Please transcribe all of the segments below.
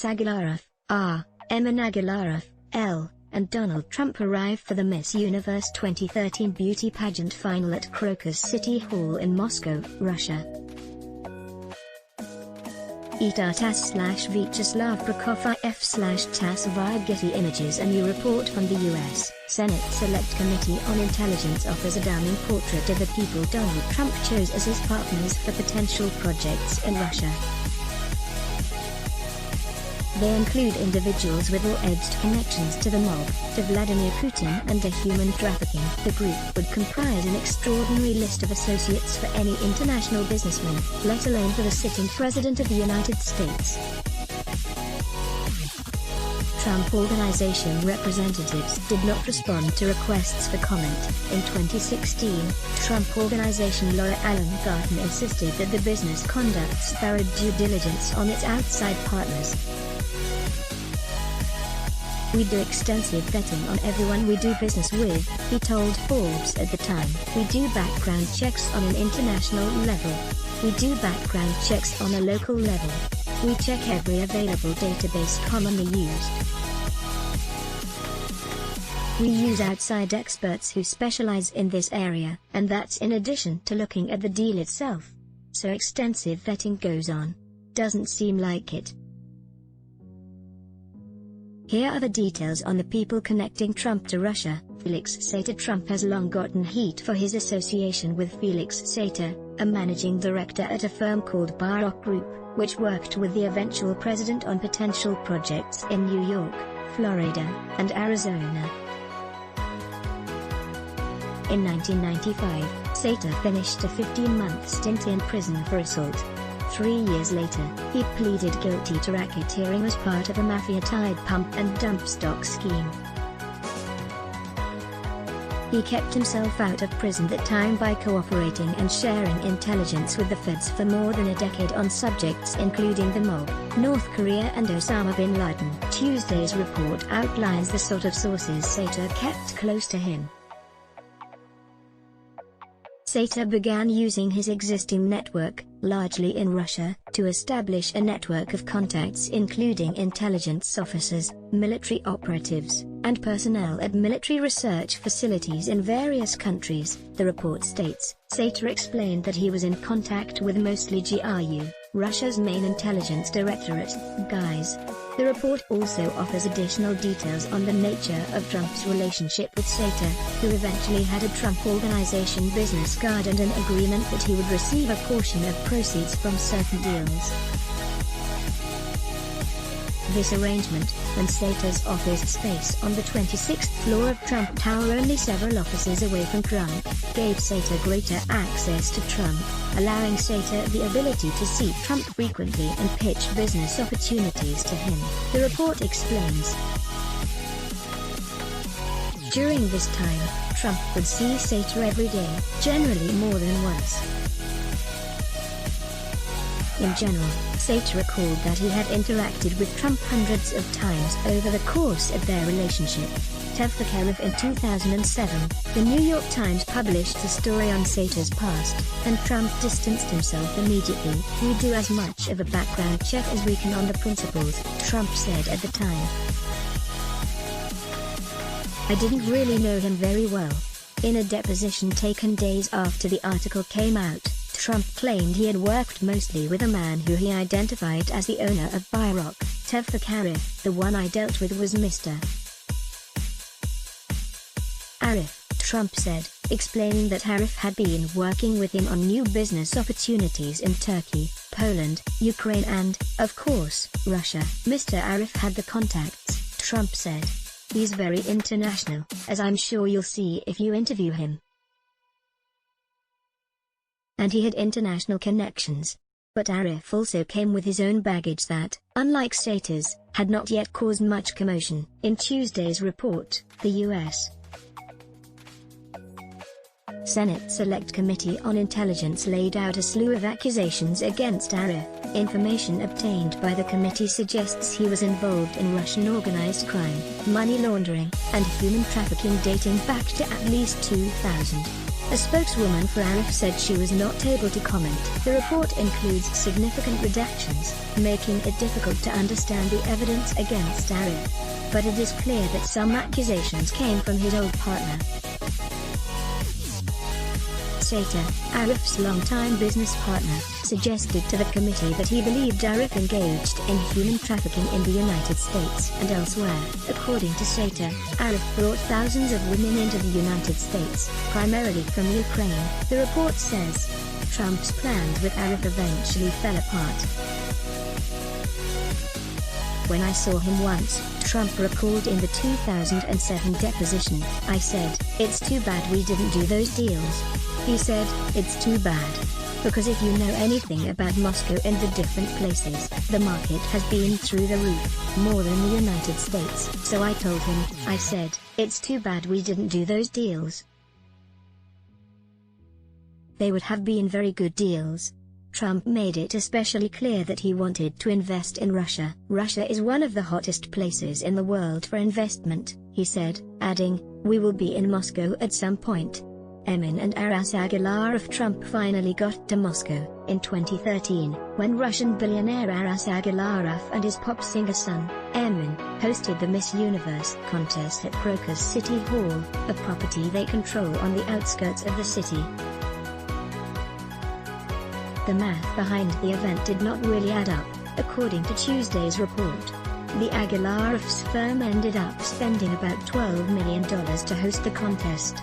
Nicolas Aguilarov, R., Emin Aguilarov, L., and Donald Trump arrive for the Miss Universe 2013 beauty pageant final at Crocus City Hall in Moscow, Russia. ETA/Vyacheslav Prokofiev/TASS via Getty Images. A new report from the U.S. Senate Select Committee on Intelligence offers a damning portrait of the people Donald Trump chose as his partners for potential projects in Russia. They include individuals with all-edged connections to the mob, to Vladimir Putin and to human trafficking. The group would comprise an extraordinary list of associates for any international businessman, let alone for the sitting President of the United States. Trump Organization representatives did not respond to requests for comment. In 2016, Trump Organization lawyer Alan Garten insisted that the business conducts thorough due diligence on its outside partners. "We do extensive vetting on everyone we do business with," he told Forbes at the time. "We do background checks on an international level. We do background checks on a local level. We check every available database commonly used. We use outside experts who specialize in this area, and that's in addition to looking at the deal itself. So extensive vetting goes on. Doesn't seem like it." Here are the details on the people connecting Trump to Russia. Felix Sater. Trump has long gotten heat for his association with Felix Sater, a managing director at a firm called BlackRock Group, which worked with the eventual president on potential projects in New York, Florida, and Arizona. In 1995, Sater finished a 15-month stint in prison for assault. 3 years later, he pleaded guilty to racketeering as part of a Mafia tide pump and dump stock scheme. He kept himself out of prison that time by cooperating and sharing intelligence with the feds for more than a decade on subjects including the mob, North Korea and Osama bin Laden. Tuesday's report outlines the sort of sources Sater kept close to him. Sater began using his existing network, largely in Russia, to establish a network of contacts including intelligence officers, military operatives, and personnel at military research facilities in various countries, the report states. Sater explained that he was in contact with mostly GRU, Russia's main intelligence directorate, guys. The report also offers additional details on the nature of Trump's relationship with Sater, who eventually had a Trump Organization business card and an agreement that he would receive a portion of proceeds from certain deals. This arrangement, and Sater's office space on the 26th floor of Trump Tower, only several offices away from Trump, gave Sater greater access to Trump, allowing Sater the ability to see Trump frequently and pitch business opportunities to him, the report explains. During this time, Trump would see Sater every day, generally more than once. In general, Sater recalled that he had interacted with Trump hundreds of times over the course of their relationship. Trafficking. In 2007, the New York Times published a story on Sater's past, and Trump distanced himself immediately. "We do as much of a background check as we can on the principals," Trump said at the time. "I didn't really know him very well." In a deposition taken days after the article came out, Trump claimed he had worked mostly with a man who he identified as the owner of BlackRock, Trafficking. "The one I dealt with was Mr. Arif," Trump said, explaining that Arif had been working with him on new business opportunities in Turkey, Poland, Ukraine and, of course, Russia. "Mr. Arif had the contacts," Trump said. "He's very international, as I'm sure you'll see if you interview him. And he had international connections. But Arif also came with his own baggage that, unlike Sater's, had not yet caused much commotion." In Tuesday's report, the U.S. Senate Select Committee on Intelligence laid out a slew of accusations against Arif. Information obtained by the committee suggests he was involved in Russian organized crime, money laundering, and human trafficking dating back to at least 2000. A spokeswoman for Arif said she was not able to comment. The report includes significant redactions, making it difficult to understand the evidence against Arif. But it is clear that some accusations came from his old partner. Sater, Arif's longtime business partner, suggested to the committee that he believed Arif engaged in human trafficking in the United States and elsewhere. According to Sater, Arif brought thousands of women into the United States, primarily from Ukraine. The report says Trump's plans with Arif eventually fell apart. When I saw him once, Trump recalled in the 2007 deposition, I said, "It's too bad we didn't do those deals." He said, "It's too bad. Because if you know anything about Moscow and the different places, the market has been through the roof, more than the United States." So I told him, I said, "It's too bad we didn't do those deals. They would have been very good deals." Trump made it especially clear that he wanted to invest in Russia. "Russia is one of the hottest places in the world for investment," he said, adding, "We will be in Moscow at some point." Emin and Aras Agalarov. Trump finally got to Moscow in 2013, when Russian billionaire Aras Agalarov and his pop singer son, Emin, hosted the Miss Universe contest at Crocus City Hall, a property they control on the outskirts of the city. The math behind the event did not really add up, according to Tuesday's report. The Agalovs' firm ended up spending about $12 million to host the contest.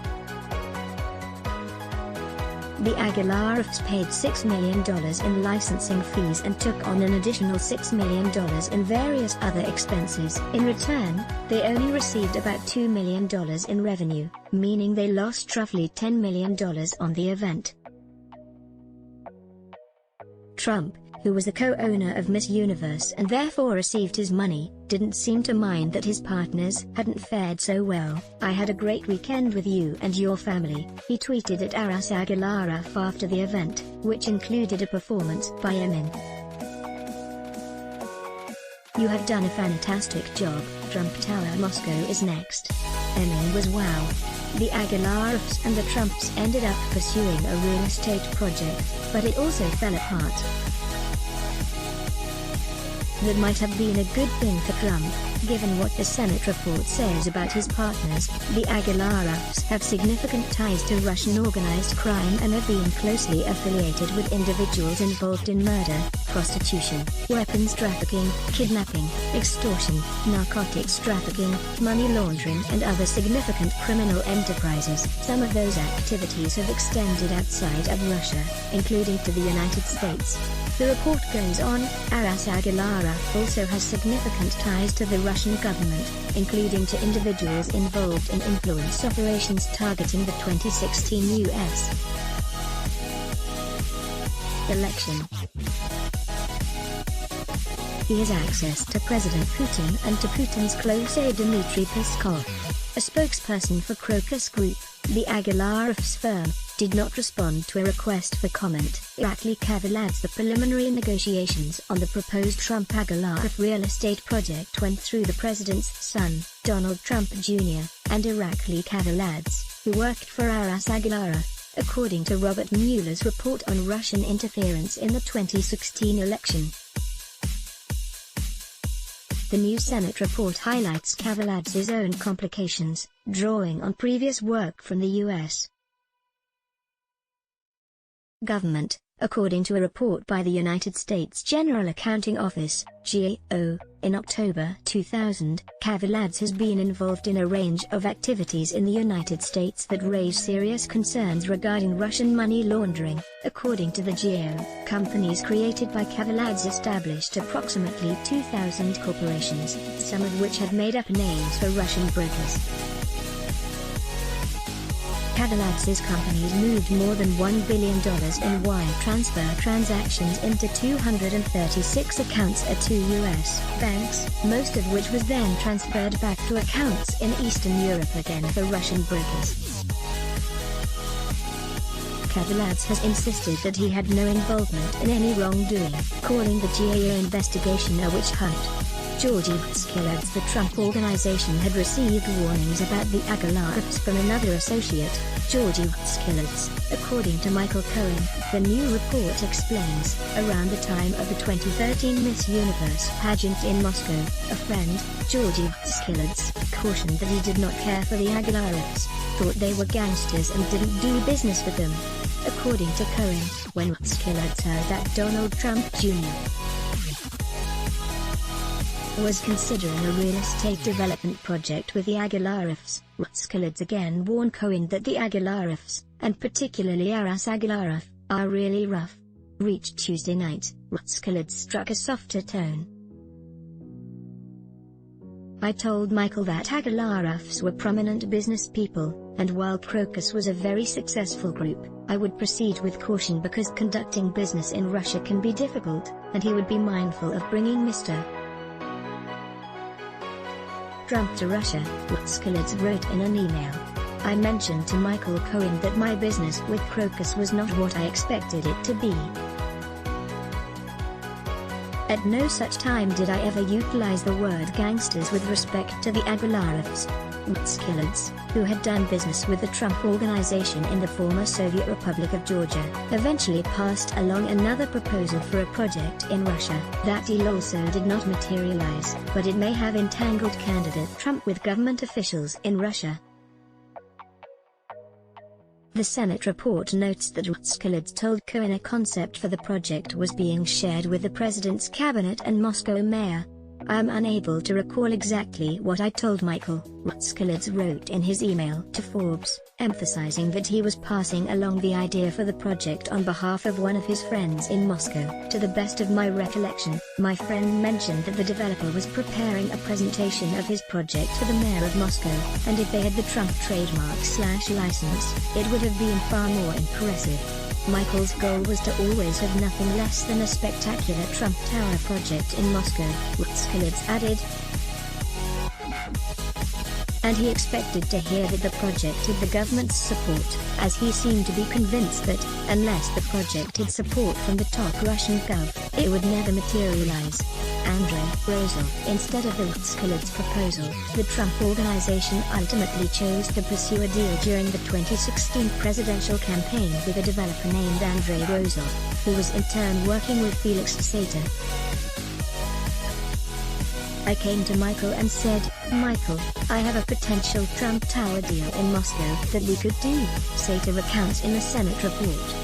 The Agalovs paid $6 million in licensing fees and took on an additional $6 million in various other expenses. In return, they only received about $2 million in revenue, meaning they lost roughly $10 million on the event. Trump, who was the co-owner of Miss Universe and therefore received his money, didn't seem to mind that his partners hadn't fared so well. "I had a great weekend with you and your family," he tweeted at Aras Agalarov after the event, which included a performance by Emin. "You have done a fantastic job." Trump Tower Moscow is next. Emin was wow. The Agalovs and the Trumps ended up pursuing a real estate project, but it also fell apart. That might have been a good thing for Trump, given what the Senate report says about his partners. The Agalovs have significant ties to Russian organized crime and have been closely affiliated with individuals involved in murder, prostitution, weapons trafficking, kidnapping, extortion, narcotics trafficking, money laundering and other significant criminal enterprises. Some of those activities have extended outside of Russia, including to the United States. The report goes on, Aras Agalarov also has significant ties to the Russian government, including to individuals involved in influence operations targeting the 2016 U.S. election. He has access to President Putin and to Putin's close aide Dmitry Peskov. A spokesperson for Crocus Group, the Agalovs firm, did not respond to a request for comment. Irakli Kavaladze. The preliminary negotiations on the proposed Trump-Agalarov real estate project went through the president's son, Donald Trump Jr., and Irakli Kavaladze, who worked for Aras Agalarov, according to Robert Mueller's report on Russian interference in the 2016 election. The new Senate report highlights Kavaladze's own complications, drawing on previous work from the U.S. government. According to a report by the United States General Accounting Office, GAO, in October 2000, Kavaladze has been involved in a range of activities in the United States that raise serious concerns regarding Russian money laundering. According to the GAO, companies created by Kavaladze established approximately 2,000 corporations, some of which had made up names for Russian brokers. Kavaladze's companies moved more than $1 billion in wire transfer transactions into 236 accounts at 2 U.S. banks, most of which was then transferred back to accounts in Eastern Europe again for Russian brokers. Kavaladze has insisted that he had no involvement in any wrongdoing, calling the GAO investigation a witch hunt. Georgy Skillard's the Trump Organization had received warnings about the Aguilarovs from another associate, Georgy Skillard's. According to Michael Cohen, the new report explains, around the time of the 2013 Miss Universe pageant in Moscow, a friend, Georgy Skillard's, cautioned that he did not care for the Aguilarovs, thought they were gangsters and didn't do business with them. According to Cohen, when Skillard's heard that Donald Trump Jr. was considering a real estate development project with the Aguilarovs, Skillard's again warned Cohen that the Aguilarovs, and particularly Aras Aguilarov, are really rough. Reached Tuesday night, Skillard's struck a softer tone. I told Michael that Aguilarovs were prominent business people, and while Crocus was a very successful group, I would proceed with caution because conducting business in Russia can be difficult, and he would be mindful of bringing Mr. Trump to Russia, Skillard's wrote in an email. I mentioned to Michael Cohen that my business with Crocus was not what I expected it to be. At no such time did I ever utilize the word gangsters with respect to the Aguilarovs. Skillard's, who had done business with the Trump Organization in the former Soviet Republic of Georgia, eventually passed along another proposal for a project in Russia. That deal also did not materialize, but it may have entangled candidate Trump with government officials in Russia. The Senate report notes that Skillard's told Cohen a concept for the project was being shared with the president's cabinet and Moscow mayor. I am unable to recall exactly what I told Michael, Skillard's wrote in his email to Forbes, emphasizing that he was passing along the idea for the project on behalf of one of his friends in Moscow. To the best of my recollection, my friend mentioned that the developer was preparing a presentation of his project for the mayor of Moscow, and if they had the Trump trademark/license, it would have been far more impressive. Michael's goal was to always have nothing less than a spectacular Trump Tower project in Moscow, Skillard's added. And he expected to hear that the project had the government's support, as he seemed to be convinced that, unless the project had support from the top Russian gov, it would never materialize. Andrei Rozov. Instead of the Skillard's proposal, the Trump Organization ultimately chose to pursue a deal during the 2016 presidential campaign with a developer named Andrei Rozov, who was in turn working with Felix Sater. I came to Michael and said, Michael, I have a potential Trump Tower deal in Moscow that we could do, Sater recounts in the Senate report.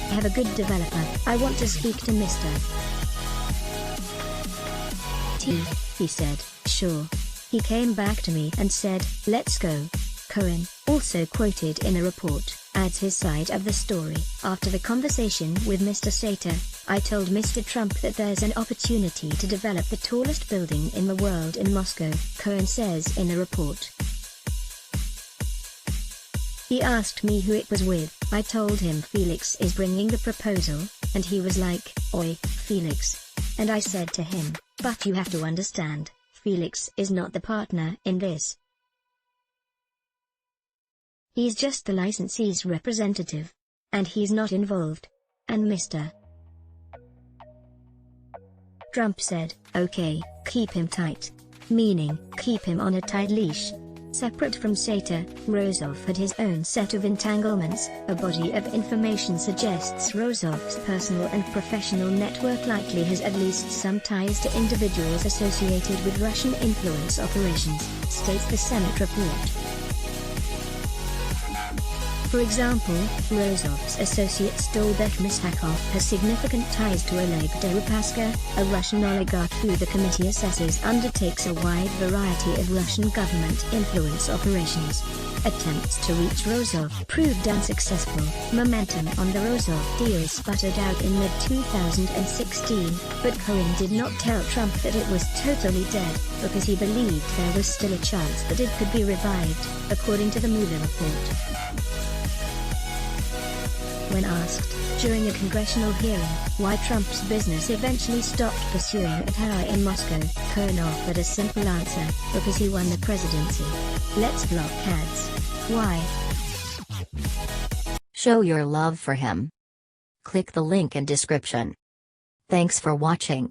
I have a good developer, I want to speak to Mr. T, he said, sure. He came back to me and said, let's go. Cohen, also quoted in the report, adds his side of the story. After the conversation with Mr. Sater, I told Mr. Trump that there's an opportunity to develop the tallest building in the world in Moscow, Cohen says in the report. He asked me who it was with. I told him Felix is bringing the proposal, and he was like, oi, Felix. And I said to him, but you have to understand, Felix is not the partner in this. He's just the licensee's representative. And he's not involved. And Mr. Trump said, okay, keep him tight. Meaning, keep him on a tight leash. Separate from Sater, Rozov had his own set of entanglements. A body of information suggests Rozov's personal and professional network likely has at least some ties to individuals associated with Russian influence operations, states the Senate report. For example, Rozov's associate Stolbek Misakov has significant ties to Oleg Deripaska, a Russian oligarch who the committee assesses undertakes a wide variety of Russian government influence operations. Attempts to reach Rozov proved unsuccessful. Momentum on the Rozov deal sputtered out in mid-2016, but Cohen did not tell Trump that it was totally dead, because he believed there was still a chance that it could be revived, according to the Mueller report. When asked, during a congressional hearing, why Trump's business eventually stopped pursuing a tower in Moscow, Cohen offered a simple answer, because he won the presidency. Let's block ads. Why? Show your love for him. Click the link in description. Thanks for watching.